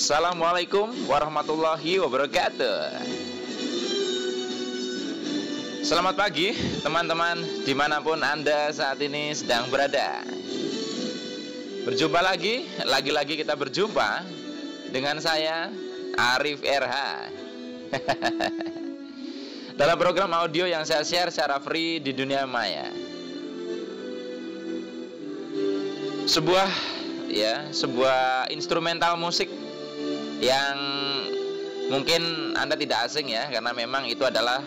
Assalamualaikum warahmatullahi wabarakatuh. Selamat pagi teman-teman, dimanapun Anda saat ini sedang berada. Berjumpa lagi kita berjumpa dengan saya Arif RH dalam program audio yang saya share secara free di dunia maya. Sebuah instrumental musik yang mungkin Anda tidak asing ya, karena memang itu adalah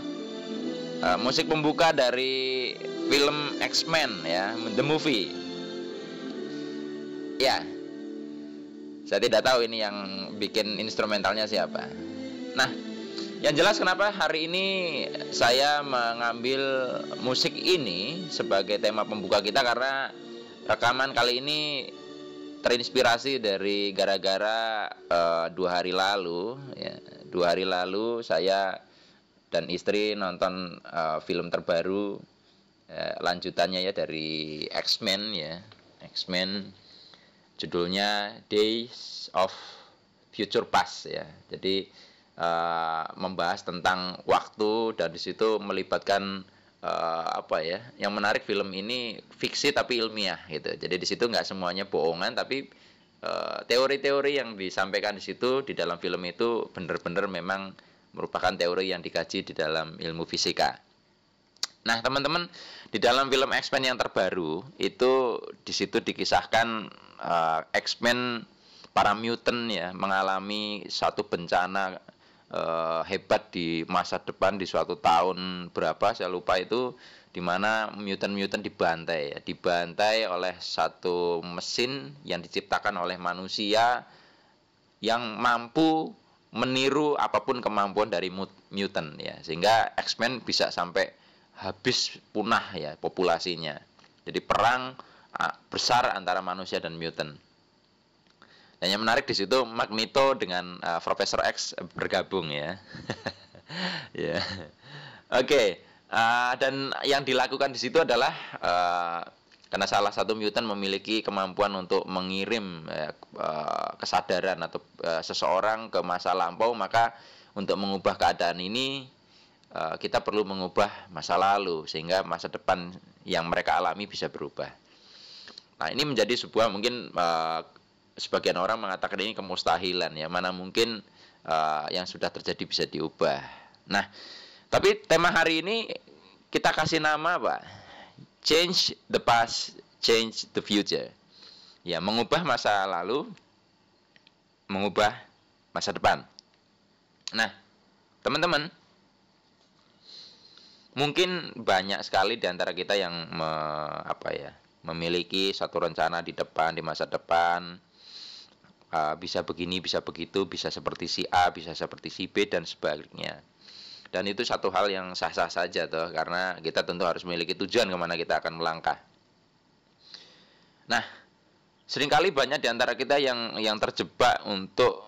musik pembuka dari film X-Men ya, The Movie. Ya, saya tidak tahu ini yang bikin instrumentalnya siapa. Nah, yang jelas kenapa hari ini saya mengambil musik ini sebagai tema pembuka kita, karena rekaman kali ini terinspirasi dari gara-gara 2 hari lalu ya. 2 hari lalu saya dan istri nonton film terbaru lanjutannya ya dari X-Men ya. X-Men judulnya Days of Future Past ya. Jadi membahas tentang waktu, dan di situ melibatkan yang menarik, film ini fiksi tapi ilmiah gitu. Jadi di situ nggak semuanya bohongan, tapi teori-teori yang disampaikan di situ di dalam film itu benar-benar memang merupakan teori yang dikaji di dalam ilmu fisika. Nah, teman-teman, di dalam film X-Men yang terbaru itu di situ dikisahkan X-Men, para mutant ya, mengalami satu bencana hebat di masa depan, di suatu tahun berapa saya lupa itu, dimana mutant dibantai oleh satu mesin yang diciptakan oleh manusia yang mampu meniru apapun kemampuan dari mutant ya, sehingga X-Men bisa sampai habis punah ya populasinya. Jadi perang besar antara manusia dan mutant. Dan yang menarik di situ Magneto dengan Profesor X bergabung ya. Ya. Oke. Dan yang dilakukan di situ adalah karena salah satu mutant memiliki kemampuan untuk mengirim kesadaran atau seseorang ke masa lampau, maka untuk mengubah keadaan ini kita perlu mengubah masa lalu sehingga masa depan yang mereka alami bisa berubah. Nah, ini menjadi sebuah mungkin sebagian orang mengatakan ini kemustahilan ya, mana mungkin yang sudah terjadi bisa diubah. Nah, tapi tema hari ini kita kasih nama apa? Change the past, change the future. Ya, mengubah masa lalu, mengubah masa depan. Nah, teman-teman, mungkin banyak sekali di antara kita yang memiliki satu rencana di depan, di masa depan. Bisa begini, bisa begitu, bisa seperti si A, bisa seperti si B, dan sebaliknya. Dan itu satu hal yang sah-sah saja toh, karena kita tentu harus memiliki tujuan kemana kita akan melangkah. Nah, seringkali banyak di antara kita yang terjebak untuk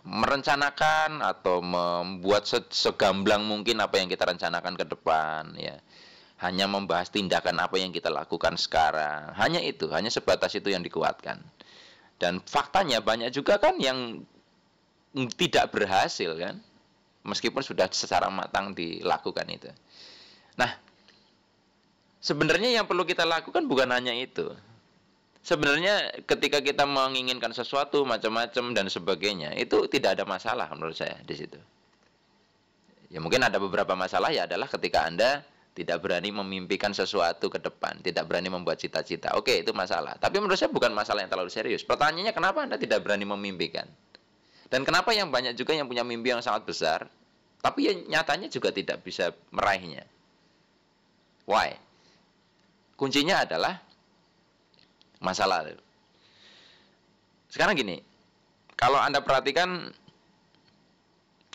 merencanakan atau membuat segamblang mungkin apa yang kita rencanakan ke depan ya. Hanya membahas tindakan apa yang kita lakukan sekarang. Hanya itu, hanya sebatas itu yang dikuatkan. Dan faktanya banyak juga kan yang tidak berhasil kan, meskipun sudah secara matang dilakukan itu. Nah, sebenarnya yang perlu kita lakukan bukan hanya itu. Sebenarnya ketika kita menginginkan sesuatu macam-macam dan sebagainya, itu tidak ada masalah menurut saya di situ. Ya mungkin ada beberapa masalah ya, adalah ketika Anda tidak berani memimpikan sesuatu ke depan, tidak berani membuat cita-cita. Oke, itu masalah. Tapi menurut saya bukan masalah yang terlalu serius. Pertanyaannya, kenapa Anda tidak berani memimpikan? Dan kenapa yang banyak juga yang punya mimpi yang sangat besar, tapi yang nyatanya juga tidak bisa meraihnya? Why? Kuncinya adalah masalah. Sekarang gini, kalau Anda perhatikan,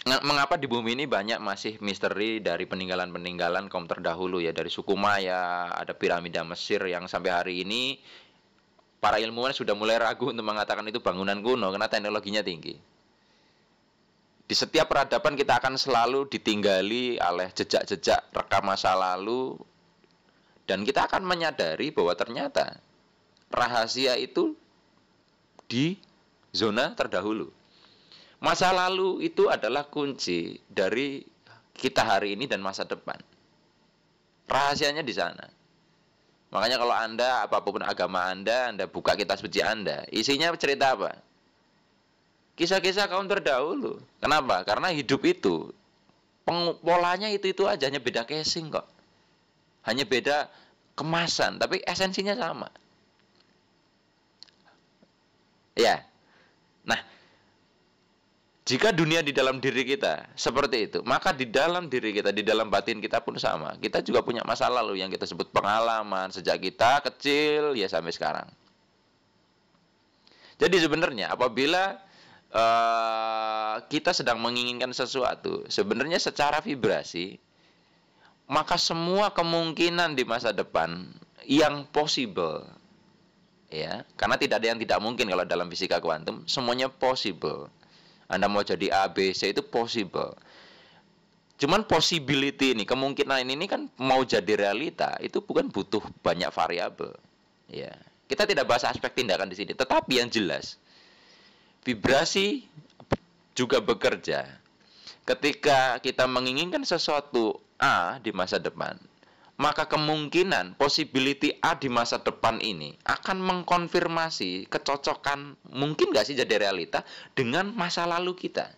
mengapa di bumi ini banyak masih misteri dari peninggalan-peninggalan kaum terdahulu ya, dari suku Maya, ada piramida Mesir yang sampai hari ini para ilmuwan sudah mulai ragu untuk mengatakan itu bangunan kuno karena teknologinya tinggi. Di setiap peradaban kita akan selalu ditinggali oleh jejak-jejak rekam masa lalu, dan kita akan menyadari bahwa ternyata rahasia itu di zona terdahulu. Masa lalu itu adalah kunci dari kita hari ini dan masa depan. Rahasianya di sana. Makanya kalau Anda, apapun agama Anda buka kitab suci Anda, isinya cerita apa? Kisah-kisah kaum terdahulu. Kenapa? Karena hidup itu polanya itu aja, hanya beda casing kok. Hanya beda kemasan, tapi esensinya sama. Ya. Nah, jika dunia di dalam diri kita seperti itu, maka di dalam diri kita, di dalam batin kita pun sama. Kita juga punya masa lalu yang kita sebut pengalaman sejak kita kecil ya sampai sekarang. Jadi sebenarnya apabila kita sedang menginginkan sesuatu, sebenarnya secara vibrasi, maka semua kemungkinan di masa depan yang possible, ya, karena tidak ada yang tidak mungkin kalau dalam fisika kuantum, semuanya possible. Anda mau jadi A, B, C itu possible. Cuman possibility ini, kemungkinan ini kan mau jadi realita, itu bukan butuh banyak variabel. Ya, kita tidak bahas aspek tindakan di sini, tetapi yang jelas, vibrasi juga bekerja. Ketika kita menginginkan sesuatu A di masa depan, maka kemungkinan possibility A di masa depan ini akan mengkonfirmasi kecocokan mungkin nggak sih jadi realita dengan masa lalu kita.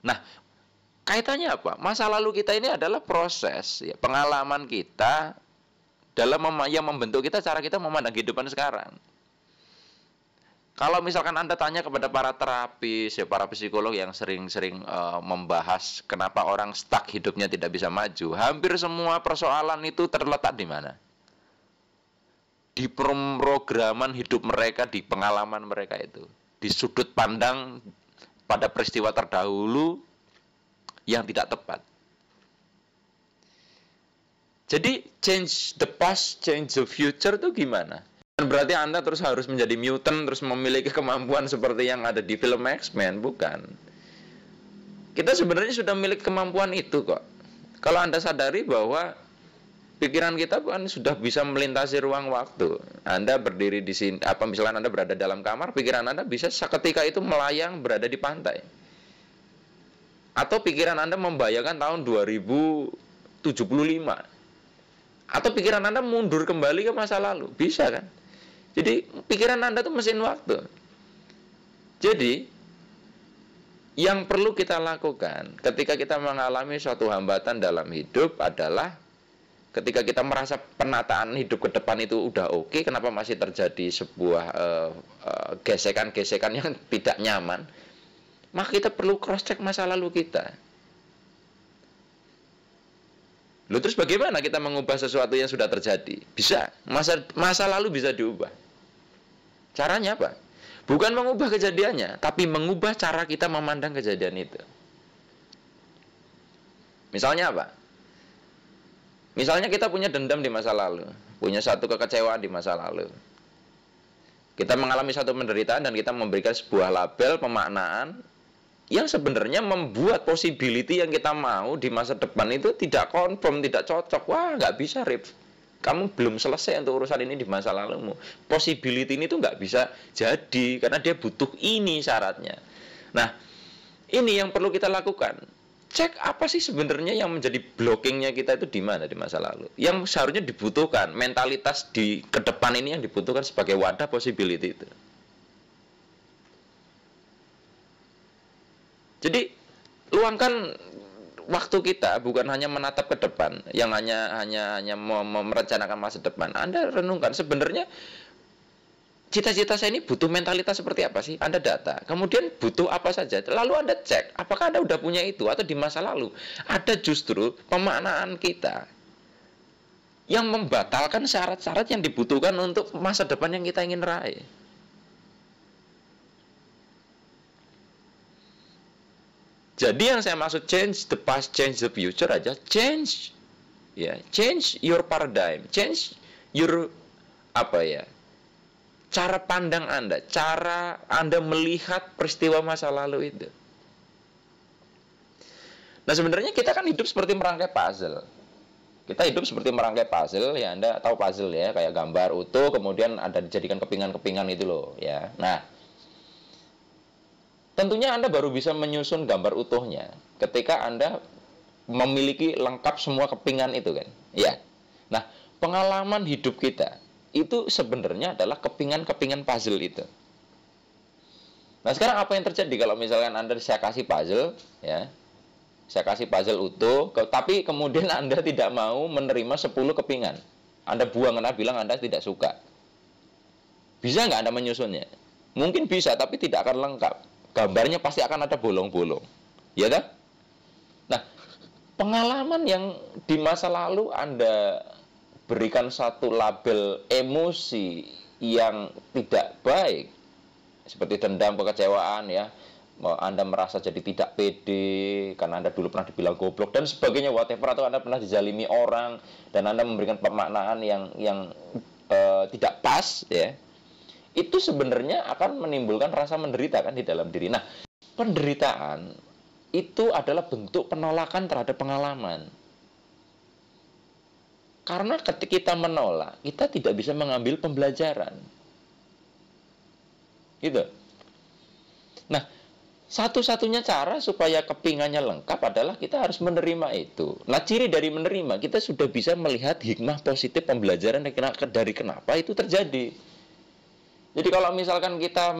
Nah, kaitannya apa? Masa lalu kita ini adalah proses, ya, pengalaman kita dalam yang membentuk kita, cara kita memandang kehidupan sekarang. Kalau misalkan Anda tanya kepada para terapis, ya, para psikolog yang sering-sering membahas kenapa orang stuck hidupnya tidak bisa maju, hampir semua persoalan itu terletak di mana? Di pemrograman hidup mereka, di pengalaman mereka itu. Di sudut pandang pada peristiwa terdahulu yang tidak tepat. Jadi, change the past, change the future itu gimana? Berarti Anda terus harus menjadi mutant, terus memiliki kemampuan seperti yang ada di film X-Men, bukan. Kita sebenarnya sudah memiliki kemampuan itu kok. Kalau Anda sadari bahwa pikiran kita kan sudah bisa melintasi ruang waktu. Anda berdiri di sini, misalkan Anda berada dalam kamar, pikiran Anda bisa seketika itu melayang berada di pantai. Atau pikiran Anda membayangkan tahun 2075. Atau pikiran Anda mundur kembali ke masa lalu, bisa kan? Jadi pikiran Anda itu mesin waktu. Jadi yang perlu kita lakukan ketika kita mengalami suatu hambatan dalam hidup adalah ketika kita merasa penataan hidup ke depan itu udah oke, kenapa masih terjadi sebuah gesekan-gesekan yang tidak nyaman, maka kita perlu cross check masa lalu kita. Lalu terus bagaimana kita mengubah sesuatu yang sudah terjadi? Bisa, masa lalu bisa diubah. Caranya apa? Bukan mengubah kejadiannya, tapi mengubah cara kita memandang kejadian itu. Misalnya apa? Misalnya kita punya dendam di masa lalu, punya satu kekecewaan di masa lalu. Kita mengalami satu penderitaan dan kita memberikan sebuah label pemaknaan yang sebenarnya membuat possibility yang kita mau di masa depan itu tidak confirm, tidak cocok. Wah, nggak bisa, Rif. Kamu belum selesai untuk urusan ini di masa lalumu. Possibility ini tuh nggak bisa jadi karena dia butuh ini syaratnya. Nah, ini yang perlu kita lakukan. Cek apa sih sebenarnya yang menjadi blockingnya kita itu di mana di masa lalu. Yang seharusnya dibutuhkan, mentalitas di ke depan ini yang dibutuhkan sebagai wadah possibility itu. Jadi luangkan waktu kita bukan hanya menatap ke depan, yang hanya merencanakan masa depan. Anda renungkan sebenarnya cita-cita saya ini butuh mentalitas seperti apa sih? Anda data. Kemudian butuh apa saja? Lalu Anda cek apakah Anda udah punya itu atau di masa lalu ada justru pemaknaan kita yang membatalkan syarat-syarat yang dibutuhkan untuk masa depan yang kita ingin raih. Jadi yang saya maksud change the past, change the future aja, change, ya, change your paradigm, change your cara pandang Anda, cara Anda melihat peristiwa masa lalu itu. Nah sebenarnya kita kan hidup seperti merangkai puzzle. Kita hidup seperti merangkai puzzle, ya Anda tahu puzzle ya, kayak gambar utuh, kemudian ada dijadikan kepingan-kepingan itu loh, ya. Nah, tentunya Anda baru bisa menyusun gambar utuhnya ketika Anda memiliki lengkap semua kepingan itu kan, ya. Nah, pengalaman hidup kita itu sebenarnya adalah kepingan-kepingan puzzle itu. Nah, sekarang apa yang terjadi kalau misalkan Anda saya kasih puzzle, ya, saya kasih puzzle utuh, tapi kemudian Anda tidak mau menerima 10 kepingan. Anda buang, Anda bilang Anda tidak suka. Bisa nggak Anda menyusunnya? Mungkin bisa, tapi tidak akan lengkap. Gambarnya pasti akan ada bolong-bolong. Ya kan? Nah, pengalaman yang di masa lalu Anda berikan satu label emosi yang tidak baik, seperti dendam, kekecewaan, ya, Anda merasa jadi tidak pede karena Anda dulu pernah dibilang goblok dan sebagainya, whatever, atau Anda pernah dizalimi orang dan Anda memberikan pemaknaan yang tidak pas, ya, itu sebenarnya akan menimbulkan rasa menderita kan di dalam diri. Nah, penderitaan itu adalah bentuk penolakan terhadap pengalaman. Karena ketika kita menolak, kita tidak bisa mengambil pembelajaran. Gitu. Nah, satu-satunya cara supaya kepingannya lengkap adalah kita harus menerima itu. Nah, ciri dari menerima, kita sudah bisa melihat hikmah positif pembelajaran dari kenapa itu terjadi. Jadi kalau misalkan kita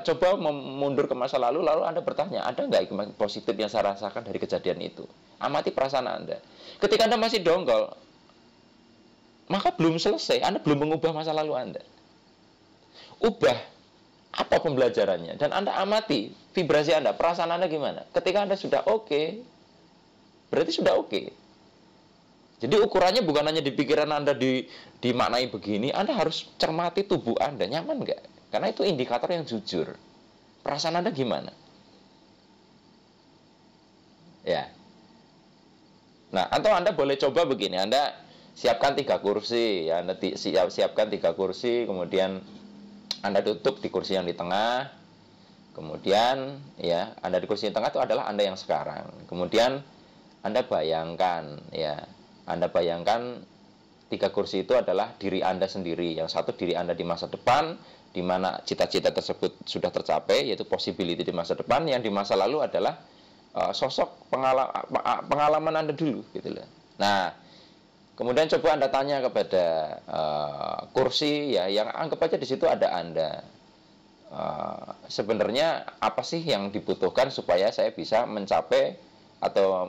coba mundur ke masa lalu Anda bertanya, ada nggak hikmah positif yang saya rasakan dari kejadian itu? Amati perasaan Anda. Ketika Anda masih dongkol, maka belum selesai, Anda belum mengubah masa lalu Anda. Ubah apa pembelajarannya, dan Anda amati vibrasi Anda, perasaan Anda gimana. Ketika Anda sudah oke, berarti sudah oke. Jadi ukurannya bukan hanya di pikiran Anda dimaknai begini, Anda harus cermati tubuh Anda, nyaman nggak? Karena itu indikator yang jujur. Perasaan Anda gimana? Ya. Nah, atau Anda boleh coba begini, Anda siapkan 3 kursi, ya, Anda siapkan 3 kursi, kemudian Anda duduk di kursi yang di tengah, kemudian ya Anda di kursi yang tengah itu adalah Anda yang sekarang. Kemudian Anda bayangkan, ya, Anda bayangkan 3 kursi itu adalah diri Anda sendiri. Yang satu diri Anda di masa depan, di mana cita-cita tersebut sudah tercapai, yaitu possibility di masa depan. Yang di masa lalu adalah sosok pengalaman Anda dulu, gitu loh. Nah, kemudian coba Anda tanya kepada kursi, ya, yang anggap aja di situ ada Anda. Sebenarnya apa sih yang dibutuhkan supaya saya bisa mencapai atau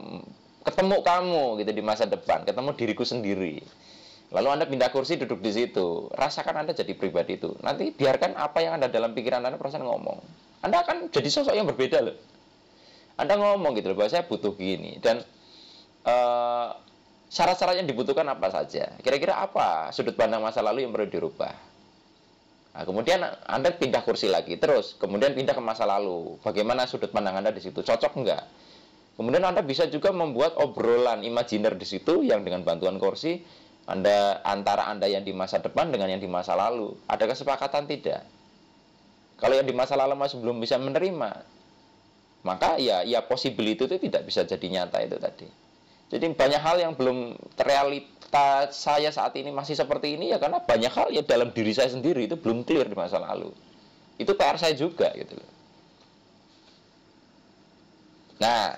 ketemu kamu gitu di masa depan, ketemu diriku sendiri. Lalu Anda pindah kursi, duduk di situ, rasakan Anda jadi pribadi itu. Nanti biarkan apa yang ada dalam pikiran Anda perasaan ngomong. Anda akan jadi sosok yang berbeda loh. Anda ngomong gitu loh, bahwa saya butuh gini, dan syarat-syarat yang dibutuhkan apa saja. Kira-kira apa sudut pandang masa lalu yang perlu dirubah. Nah, kemudian Anda pindah kursi lagi, terus kemudian pindah ke masa lalu. Bagaimana sudut pandang Anda di situ? Cocok enggak? Kemudian Anda bisa juga membuat obrolan imajiner di situ yang dengan bantuan kursi antara Anda yang di masa depan dengan yang di masa lalu. Ada kesepakatan tidak? Kalau yang di masa lalu masih belum bisa menerima, maka ya possibility itu tidak bisa jadi nyata itu tadi. Jadi banyak hal yang belum terrealita saya saat ini masih seperti ini, ya karena banyak hal ya dalam diri saya sendiri itu belum clear di masa lalu. Itu PR saya juga gitu loh. Nah,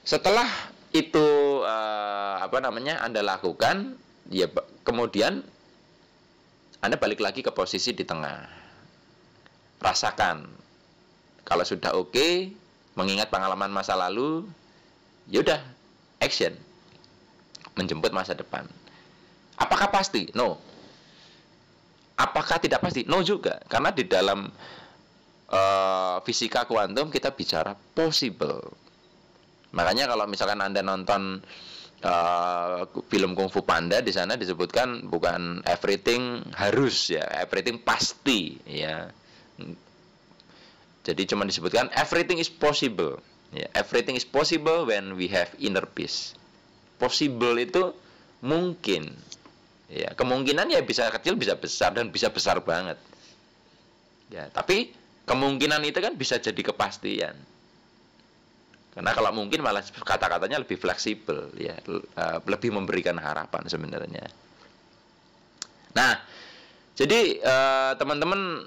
setelah itu Anda lakukan, ya kemudian Anda balik lagi ke posisi di tengah. Rasakan. Kalau sudah oke, mengingat pengalaman masa lalu, yaudah, action. Menjemput masa depan. Apakah pasti? No. Apakah tidak pasti? No juga. Karena di dalam fisika kuantum kita bicara possible. Makanya kalau misalkan Anda nonton film Kung Fu Panda, di sana disebutkan bukan everything harus, ya, everything pasti, ya. Jadi cuma disebutkan everything is possible. Ya, everything is possible when we have inner peace. Possible itu mungkin. Ya, kemungkinan ya bisa kecil, bisa besar, dan bisa besar banget. Ya, tapi kemungkinan itu kan bisa jadi kepastian. Karena kalau mungkin malah kata-katanya lebih fleksibel ya, lebih memberikan harapan sebenarnya. Nah, jadi teman-teman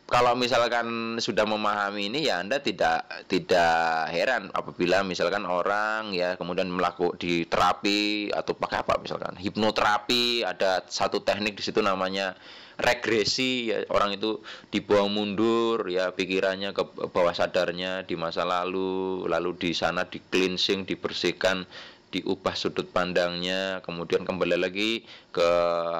kalau misalkan sudah memahami ini ya Anda tidak heran apabila misalkan orang ya kemudian di terapi atau pakai apa misalkan hipnoterapi, ada satu teknik di situ namanya regresi ya, orang itu dibawa mundur ya pikirannya ke bawah sadarnya di masa lalu di sana di cleansing, dibersihkan, diubah sudut pandangnya, kemudian kembali lagi ke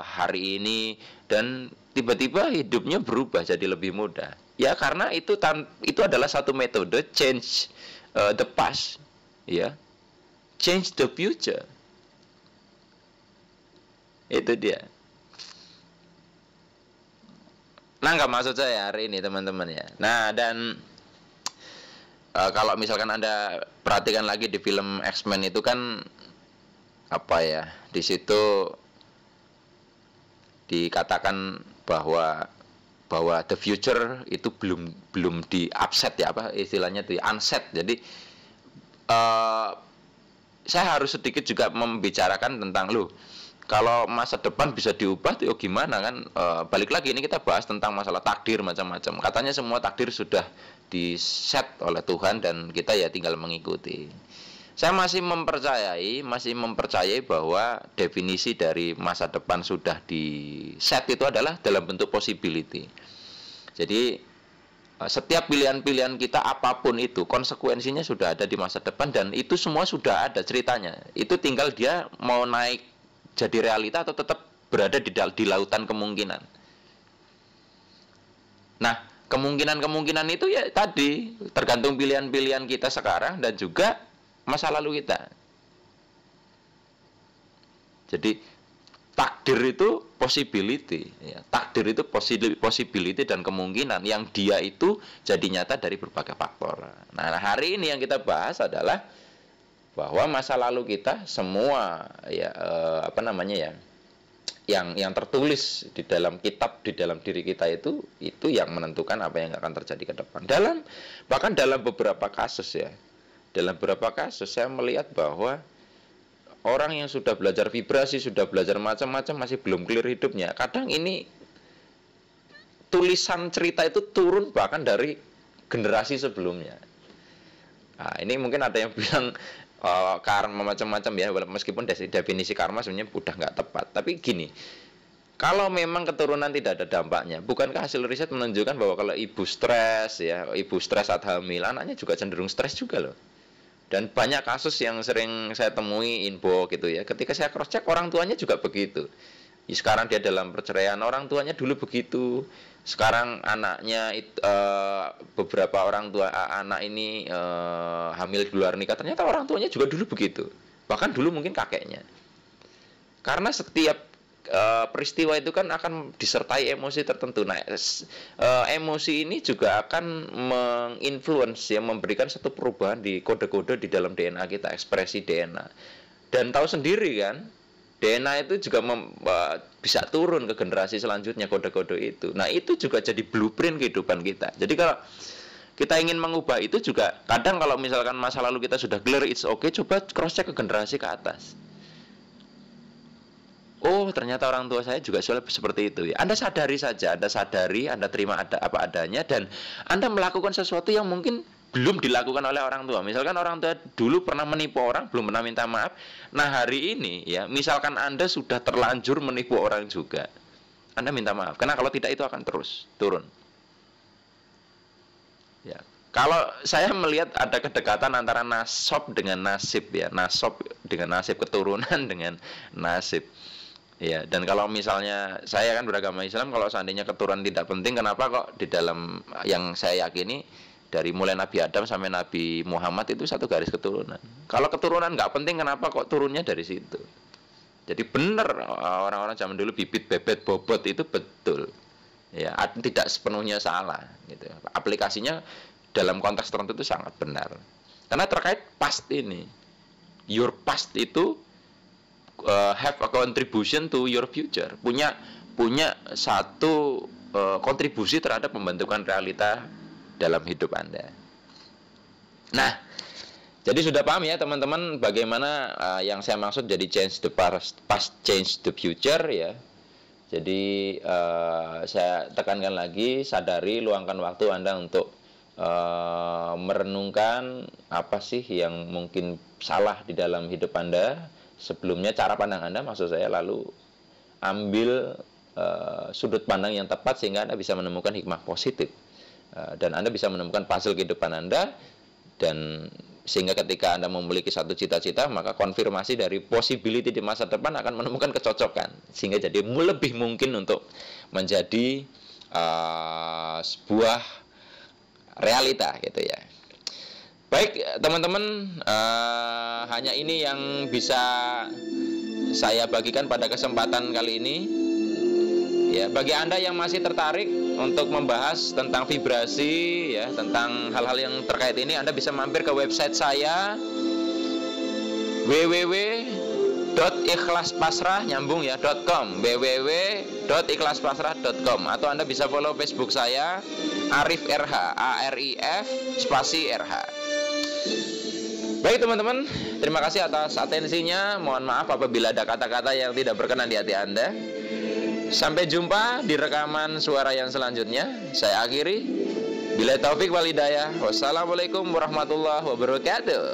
hari ini dan tiba-tiba hidupnya berubah jadi lebih mudah. Ya karena itu adalah satu metode change the past, ya. Change the future. Itu dia. Nah, nggak maksud saya hari ini teman-teman ya. Nah, dan kalau misalkan Anda perhatikan lagi di film X-Men itu kan apa ya? Di situ dikatakan bahwa the future itu belum di upset ya, apa istilahnya di unset. Jadi saya harus sedikit juga membicarakan tentang kalau masa depan bisa diubah tuh gimana kan? Balik lagi ini kita bahas tentang masalah takdir macam-macam. Katanya semua takdir sudah diset oleh Tuhan dan kita ya tinggal mengikuti. Saya masih mempercayai bahwa definisi dari masa depan sudah diset itu adalah dalam bentuk possibility. Jadi setiap pilihan-pilihan kita apapun itu konsekuensinya sudah ada di masa depan dan itu semua sudah ada ceritanya. Itu tinggal dia mau naik jadi realita atau tetap berada di lautan kemungkinan. Nah, kemungkinan-kemungkinan itu ya tadi tergantung pilihan-pilihan kita sekarang dan juga masa lalu kita. Jadi takdir itu possibility, ya. Takdir itu possibility dan kemungkinan yang dia itu jadi nyata dari berbagai faktor. Nah, hari ini yang kita bahas adalah bahwa masa lalu kita semua ya yang tertulis di dalam kitab di dalam diri kita itu yang menentukan apa yang akan terjadi ke depan. Bahkan dalam beberapa kasus ya. Dalam beberapa kasus saya melihat bahwa orang yang sudah belajar vibrasi, sudah belajar macam-macam masih belum clear hidupnya. Kadang ini tulisan cerita itu turun bahkan dari generasi sebelumnya. Nah, ini mungkin ada yang bilang karma macam-macam ya, meskipun definisi karma sebenarnya udah nggak tepat. Tapi gini, kalau memang keturunan tidak ada dampaknya, bukankah hasil riset menunjukkan bahwa kalau ibu stres saat hamil, anaknya juga cenderung stres juga loh. Dan banyak kasus yang sering saya temui info gitu ya, ketika saya cross check orang tuanya juga begitu. Sekarang dia dalam perceraian, orang tuanya dulu begitu. Sekarang anaknya beberapa orang tua anak ini hamil di luar nikah, ternyata orang tuanya juga dulu begitu. Bahkan dulu mungkin kakeknya. Karena setiap peristiwa itu kan akan disertai emosi tertentu. Nah, emosi ini juga akan menginfluence ya, memberikan satu perubahan di kode-kode di dalam DNA kita, ekspresi DNA. Dan tahu sendiri kan, DNA itu juga bisa turun ke generasi selanjutnya kode-kode itu. Nah, itu juga jadi blueprint kehidupan kita. Jadi kalau kita ingin mengubah itu juga, kadang kalau misalkan masa lalu kita sudah clear, it's okay, coba cross check ke generasi ke atas. Oh, ternyata orang tua saya juga seperti itu ya. Anda sadari saja, Anda terima apa adanya dan Anda melakukan sesuatu yang mungkin belum dilakukan oleh orang tua. Misalkan orang tua dulu pernah menipu orang, belum pernah minta maaf. Nah, hari ini ya, misalkan Anda sudah terlanjur menipu orang juga, Anda minta maaf. Karena kalau tidak itu akan terus turun. Ya. Kalau saya melihat ada kedekatan antara nasab dengan nasib ya, nasab dengan nasib, keturunan dengan nasib. Ya, dan kalau misalnya saya kan beragama Islam, kalau seandainya keturunan tidak penting, kenapa kok di dalam yang saya yakini dari mulai Nabi Adam sampai Nabi Muhammad itu satu garis keturunan. Kalau keturunan nggak penting, kenapa kok turunnya dari situ? Jadi benar orang-orang zaman dulu bibit, bebet, bobot itu betul. Ya, tidak sepenuhnya salah gitu. Aplikasinya dalam konteks tertentu itu sangat benar. Karena terkait past ini. Your past itu have a contribution to your future. Punya satu kontribusi terhadap pembentukan realita dalam hidup Anda. Nah, Jadi sudah paham ya teman-teman bagaimana yang saya maksud jadi change the past change the future ya. Jadi saya tekankan lagi, sadari, luangkan waktu Anda untuk merenungkan apa sih yang mungkin salah di dalam hidup Anda sebelumnya, cara pandang Anda maksud saya, lalu ambil sudut pandang yang tepat sehingga Anda bisa menemukan hikmah positif dan Anda bisa menemukan puzzle kehidupan Anda, dan sehingga ketika Anda memiliki satu cita-cita, maka konfirmasi dari possibility di masa depan akan menemukan kecocokan, sehingga jadi lebih mungkin untuk menjadi sebuah realita gitu ya. Baik teman-teman, hanya ini yang bisa saya bagikan pada kesempatan kali ini. Ya, bagi Anda yang masih tertarik untuk membahas tentang vibrasi ya, tentang hal-hal yang terkait ini, Anda bisa mampir ke website saya www.ikhlaspasrah nyambung ya .com, www.ikhlaspasrah.com, atau Anda bisa follow Facebook saya Arif RH, ARIF spasi RH. Baik teman-teman, terima kasih atas atensinya. Mohon maaf apabila ada kata-kata yang tidak berkenan di hati Anda. Sampai jumpa di rekaman suara yang selanjutnya. Saya akhiri. Bila taufik wal hidayah. Wassalamualaikum warahmatullahi wabarakatuh.